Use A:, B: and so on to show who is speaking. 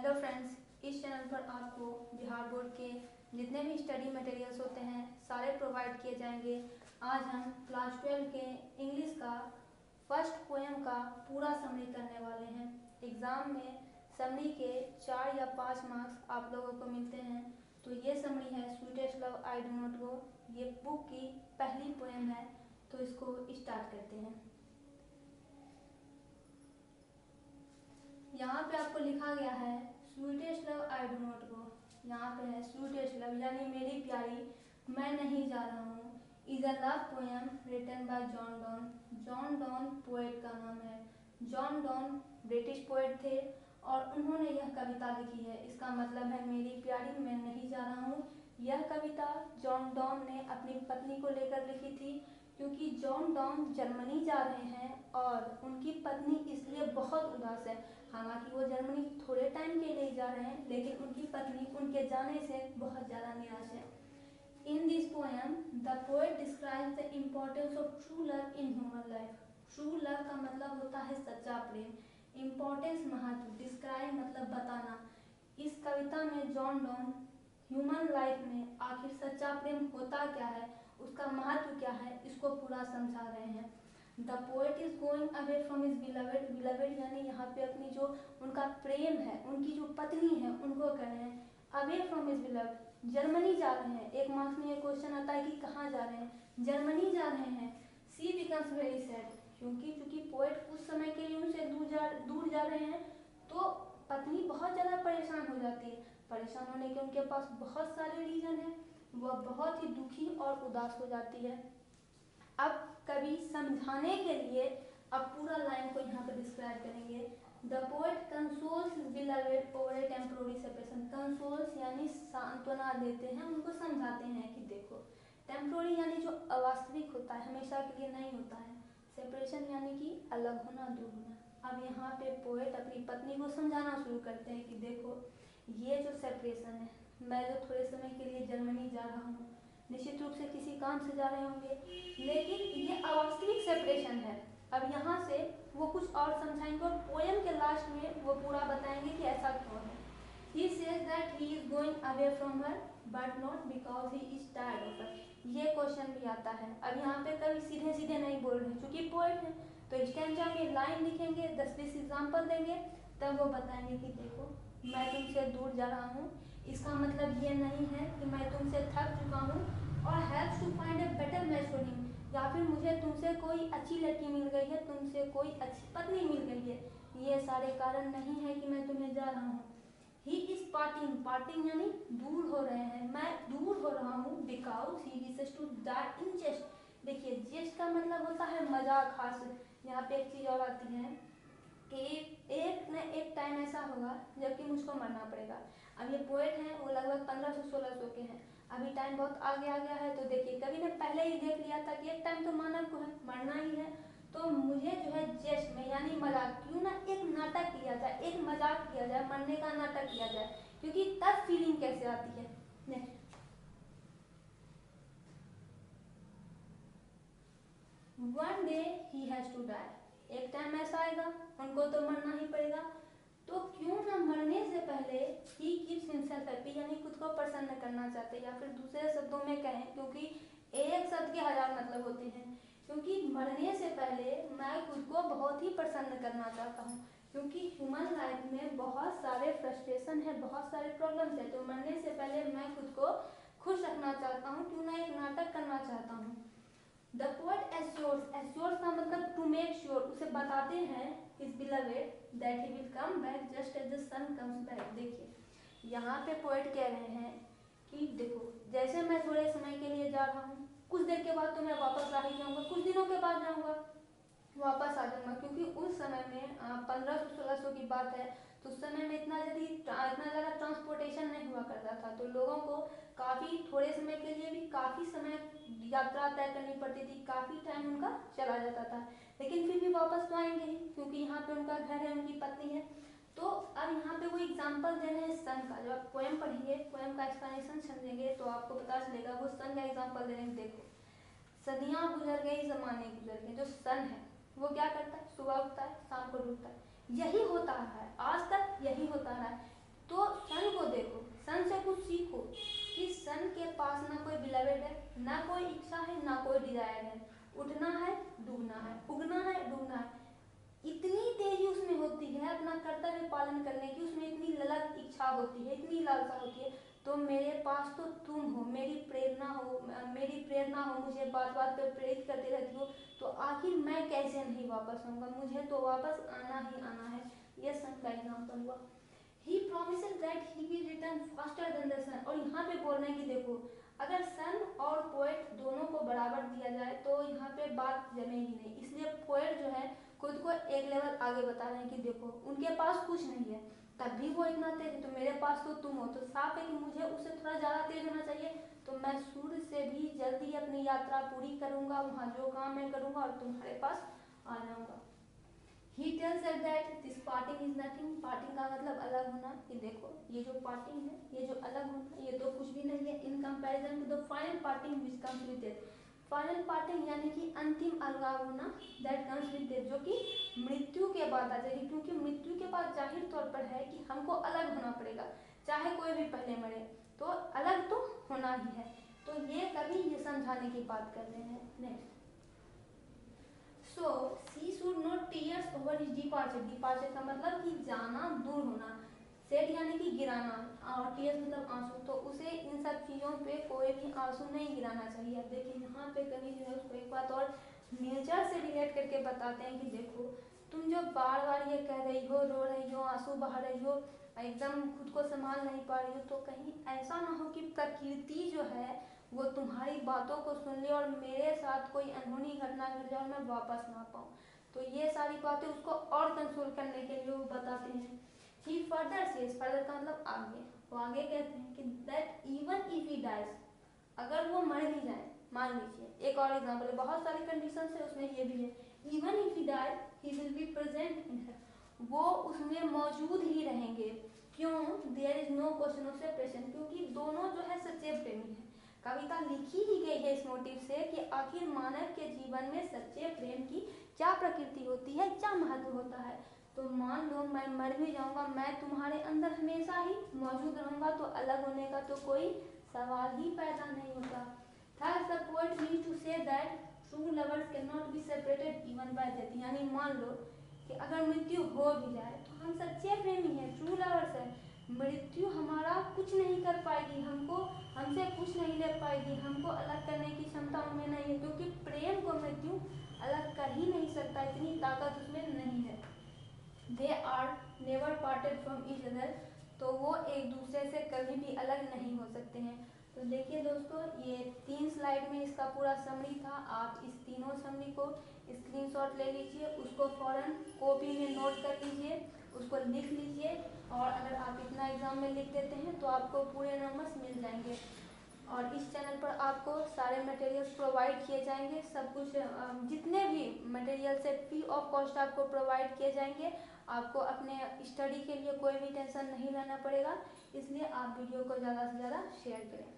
A: Hello friends, इस channel पर आपको बिहार बोर्ड के जितने भी स्टडी मटेरियल्स होते हैं सारे प्रोवाइड किए जाएंगे। आज हम क्लास 12 के इंग्लिश का फर्स्ट पोएम का पूरा समरी करने वाले हैं। एग्ज़ाम में समरी के 4 या 5 मार्क्स आप लोगों को मिलते हैं। तो ये समरी है sweetest love I do not go. ये बुक की पहली पोएम है, तो इसको स्टार्ट करते हैं। यहाँ पे आपको लिखा गया है sweetest love I do not go. यहाँ पे है स्वीटेस्ट लव यानी मेरी प्यारी मैं नहीं जा रहा हूँ। Is a love poem written by John Donne. John Donne poet का नाम है। जॉन डॉन ब्रिटिश पोएट थे और उन्होंने यह कविता लिखी है। इसका मतलब है मेरी प्यारी मैं नहीं जा रहा हूँ। यह कविता जॉन डॉन ने अपनी पत्नी को लेकर लिखी थी, क्योंकि जॉन डॉन जर्मनी जा रहे हैं और उनकी पत्नी इसलिए बहुत उदास है। हालांकि वो जर्मनी थोड़े टाइम के लिए जा रहे हैं, लेकिन उनकी पत्नी उनके जाने से बहुत ज़्यादा निराश है। In this poem the poet describes the importance of true love in human life. True love का मतलब होता है सच्चा प्रेम। इम्पोर्टेंस महत्व, डिस्क्राइब मतलब बताना। इस कविता में जॉन डॉन ह्यूमन लाइफ में आखिर सच्चा प्रेम होता क्या है, उसका महत्व क्या है, इसको पूरा समझा रहे हैं। The poet is going away from his beloved. Beloved यानी यहाँ पे अपनी जो उनका प्रेम है, उनकी जो पत्नी है, उनको कह रहे हैं। Away from his beloved, Germany जा रहे हैं। एक मार्क्स में ये क्वेश्चन आता है कि कहाँ जा रहे हैं, जर्मनी जा रहे हैं। सी बिकम्स वेरी सैड, क्योंकि पोएट कुछ समय के लिए उनसे दूर जा रहे हैं, तो पत्नी बहुत ज़्यादा परेशान हो जाती है। परेशान होने के उनके पास बहुत सारे रीजन है, वह बहुत ही दुखी और उदास हो जाती है। अब कवि समझाने के लिए अब पूरा लाइन को यहाँ पे डिस्क्राइब करेंगे। The poet consoles his beloved over A temporary separation. Consoles यानी सांत्वना देते हैं, उनको समझाते हैं कि देखो टेम्पोररी यानी जो अवास्तविक होता है, हमेशा के लिए नहीं होता है। सेपरेशन यानी कि अलग होना, दूर होना। अब यहाँ पे पोएट अपनी पत्नी को समझाना शुरू करते हैं कि देखो ये जो सेपरेशन है, मैं जो थोड़े समय के लिए जर्मनी जा रहा हूँ, निश्चित रूप से किसी काम से जा रहे होंगे, लेकिन ये अवास्तविक सेपरेशन है। अब यहाँ से वो कुछ और समझाएंगे और पोएम के लास्ट में वो पूरा बताएंगे कि ऐसा क्यों है। He says that he is going away from her, but not because he is tired of her. ये क्वेश्चन भी आता है। अब यहाँ पे कभी सीधे सीधे नहीं बोल रहे, क्योंकि पोएट है तो स्टैंजा में लाइन लिखेंगे, 10-20 एग्जाम्पल देंगे, तब वो बताएंगे कि देखो मैं तुमसे दूर जा रहा हूँ, इसका मतलब ये नहीं है कि मैं तुमसे थक चुका हूँ और have to find a better match for him, या फिर मुझे तुमसे कोई अच्छी लड़की मिल गई है, तुमसे कोई अच्छी पत्नी मिल गई है, ये सारे कारण नहीं है कि मैं तुम्हें जा रहा हूँ। ही इज पार्टिंग, पार्टिंग यानी दूर हो रहे हैं, मैं दूर हो रहा हूँ। Because he wishes to die in jest. देखिए जेस्ट का मतलब होता है मजाक, हास्य। यहाँ पे एक चीज और आती है कि एक न एक टाइम ऐसा होगा जबकि मुझको मरना पड़ेगा। अब ये पोएट हैं, वो लगभग 1500-1600 के हैं। अभी टाइम बहुत आगे आ गया है, तो देखिए कवि ने पहले ही देख लिया था कि एक टाइम तो मानव को है मरना ही है, तो मुझे जो है जेस्ट में यानी मजाक, क्यों ना एक नाटक किया जाए, एक मजाक किया जाए, मरने का नाटक किया जाए, क्योंकि तब फीलिंग कैसे आती है। Next, one day he has to die. एक टाइम ऐसा आएगा उनको तो मरना ही पड़ेगा, तो क्यों ना मरने से पहले ही कीप्स हिमसेल्फ हैप्पी, यानी खुद को प्रसन्न करना चाहते हैं, या फिर दूसरे शब्दों में कहें, क्योंकि एक शब्द के 1000 मतलब होते हैं, क्योंकि मरने से पहले मैं खुद को बहुत ही प्रसन्न करना चाहता हूँ, क्योंकि ह्यूमन लाइफ में बहुत सारे फ्रस्ट्रेशन है, बहुत सारे प्रॉब्लम्स है, तो मरने से पहले मैं खुद को खुश रखना चाहता हूँ, क्यों ना एक नाटक करना चाहता हूँ। द पोएट एश्योर्स, एश्योर्स का मतलब टू मेक श्योर, उसे बताते हैं his beloved that he will come back just as the sun comes back. देखिए यहाँ पे पोएट कह रहे हैं कि देखो जैसे मैं थोड़े समय के लिए जा रहा हूँ, कुछ देर के बाद तो मैं वापस आ ही जाऊँगा, कुछ दिनों के बाद जाऊँगा, वापस आ जाऊँगा, क्योंकि उस समय में 1500-1600 की बात है, तो उस समय में इतना ज़्यादा ट्रांसपोर्टेशन नहीं हुआ करता था, तो लोगों को काफ़ी थोड़े समय के लिए भी काफ़ी समय यात्रा तय करनी पड़ती थी, काफ़ी टाइम उनका चला जाता था, लेकिन फिर भी वापस तो आएंगे ही, क्योंकि यहाँ पे उनका घर है, उनकी पत्नी है। तो अब यहाँ पे वो एग्जाम्पल दे रहे हैं सन का। जब आप पोएम पढ़ेंगे, पोएम का एक्सप्लेनेशन समझेंगे, तो आपको पता चलेगा वो सन का एग्जाम्पल दे रहे हैं। देखो सदियाँ गुजर गई, जमाने गुजर गए, जो सन है वो क्या करता है, सुबह उठता है, शाम को डूबता है, यही होता रहा है, आज तक यही होता रहा है। सन से कुछ सीखो कि सन के पास ना कोई बिलवेड है, ना कोई इच्छा है, ना कोई डिजायर है। उठना है, डूबना है, उगना है, डूबना है। इतनी तेजी उसमें होती है अपना कर्तव्य पालन करने की, उसमें इतनी ललक इच्छा होती है, इतनी लालसा होती है। तो मेरे पास तो तुम हो, मेरी प्रेरणा हो, मुझे बात बात पर प्रेरित करते रहती हो। तो आखिर मैं कैसे नहीं वापस आऊँगा, मुझे तो वापस आना ही आना है। ये सन का एग्जाम्पल हुआ। He promises that he will return faster than the sun। और यहाँ पे बोल रहे हैं कि देखो, अगर सन और पोएट दोनों को बराबर दिया जाए तो यहाँ पे बात जमेगी नहीं। इसलिए पोएट जो है खुद को एक लेवल आगे बता रहे हैं कि देखो उनके पास कुछ नहीं है, तब भी वो इतना तेज है, तो मेरे पास तो तुम हो। तो साफ है कि मुझे उससे थोड़ा ज़्यादा तेज होना चाहिए। तो मैं सूर्य से भी जल्दी अपनी यात्रा पूरी करूँगा, वहाँ जो काम मैं करूँगा और तुम्हारे पास आ जाऊँगा। He tells us that this parting is nothing। parting का मतलब अलग होना, कि देखो ये जो parting है, ये जो अलग होना, ये तो कुछ भी नहीं है in comparison to the final parting which comes with death। Final parting यानी कि अंतिम अलगाव होना, that comes with death, जो कि मृत्यु के बाद आ जाएगी। क्योंकि मृत्यु के बाद जाहिर तौर पर है कि हमको अलग होना पड़ेगा, चाहे कोई भी पहले मरे, तो अलग तो होना ही है। तो ये कभी ये समझाने की बात कर रहे हैं। Next, So she should not tears over his departure। departure का मतलब कि जाना, दूर होना। सेड यानी कि गिराना, और टीयर्स मतलब आंसू। तो उसे इन सब चीज़ों पे कोई भी आंसू नहीं गिराना चाहिए। अब देखिए यहाँ पे कवि जो है उसको एक बात और नेचर से रिलेट करके बताते हैं कि देखो तुम जो बार बार ये कह रही हो, रो रही हो, आंसू बहा रही हो, एकदम खुद को संभाल नहीं पा रही हो, तो कहीं ऐसा ना हो कि प्रकृति जो है वो तुम्हारी बातों को सुन ले और मेरे साथ कोई अनहोनी घटना घट जाए और मैं वापस ना पाऊँ। तो ये सारी बातें उसको और कंसोल करने के लिए वो बताते हैं। He further says, further का मतलब आगे, वो आगे कहते हैं कि that even if he dies, अगर वो मर भी जाए, मान लीजिए एक और एग्जाम्पल है, बहुत सारी कंडीशन है उसमें ये भी है, even if he dies he will be present in her। वो उसमें मौजूद ही रहेंगे। क्यों? There is no question of separation। क्योंकि दोनों जो है सच्चे प्रेमी हैं। कविता लिखी ही गई है इस मोटिव से कि आखिर मानव के जीवन में सच्चे प्रेम की क्या प्रकृति होती है, क्या महत्व होता है। तो मान लो मैं मर भी जाऊंगा, मैं तुम्हारे अंदर हमेशा ही मौजूद रहूंगा, तो अलग होने का तो कोई सवाल ही पैदा नहीं होता। Thus the poet means to say that true lovers cannot be separated even by death। यानी मान लो कि अगर मृत्यु हो भी जाए तो हम सच्चे प्रेमी हैं, ट्रू लवर्स हैं। मृत्यु हमारा कुछ नहीं कर पाएगी, हमसे कुछ नहीं ले पाएगी, हमको अलग करने की क्षमता उनमें नहीं है, क्योंकि प्रेम को मृत्यु अलग कर ही नहीं सकता, इतनी ताकत उसमें नहीं है। They are never parted from each other। तो वो एक दूसरे से कभी भी अलग नहीं हो सकते हैं। तो देखिए दोस्तों, ये 3 स्लाइड में इसका पूरा समरी था। आप इस तीनों समरी को स्क्रीनशॉट ले लीजिए, उसको फौरन कॉपी में नोट कर लीजिए, उसको लिख लीजिए, और अगर आप इतना एग्ज़ाम में लिख देते हैं तो आपको पूरे नंबर्स मिल जाएंगे। और इस चैनल पर आपको सारे मटेरियल्स प्रोवाइड किए जाएंगे, सब कुछ जितने भी मटेरियल्स है फ्री ऑफ कॉस्ट आपको प्रोवाइड किए जाएंगे। आपको अपने स्टडी के लिए कोई भी टेंशन नहीं लेना पड़ेगा, इसलिए आप वीडियो को ज़्यादा से ज़्यादा शेयर करें।